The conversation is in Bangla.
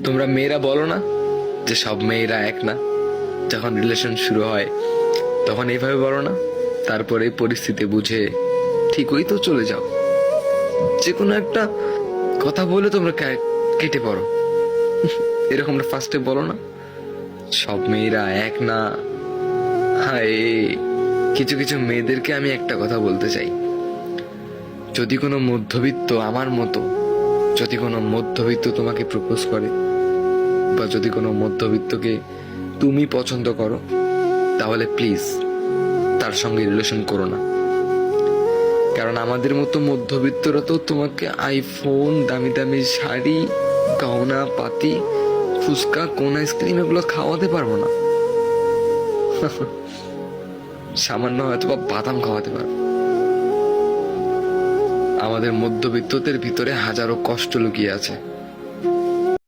তোমরা মেয়েরা বলো না যে সব মেয়েরা এক না, যখন রিলেশন শুরু হয় তখন এইভাবে বলো না, তারপরে পরিস্থিতি বুঝে ঠিকই তো চলে যাও। যে কোনো একটা কথা বলে তোমরা কেটে পড়ো, এরকমটা ফার্স্টে বলো না সব মেয়েরা এক না। হায়, কিছু কিছু মেয়েদেরকে আমি একটা কথা বলতে চাই, যদি কোনো মধ্যবিত্ত আমার মতো, যদি কোনো মধ্যবিত্ত তোমাকে প্রপোজ করে, বা যদি কোনো মধ্যবিত্তকে তুমি পছন্দ করো, তাহলে প্লিজ তার সঙ্গে রিলেশন করো না। কারণ আমাদের মতো মধ্যবিত্তরা তো তোমাকে আইফোন, দামি দামি শাড়ি, গহনা পাতি, ফুচকা, কোন আইসক্রিম এগুলো খাওয়াতে পারবো না। সামান্য হয়তো বা বাদাম খাওয়াতে পারবো। আমাদের মধ্যবিত্তদের ভিতরে হাজারো কষ্ট লুকিয়ে আছে।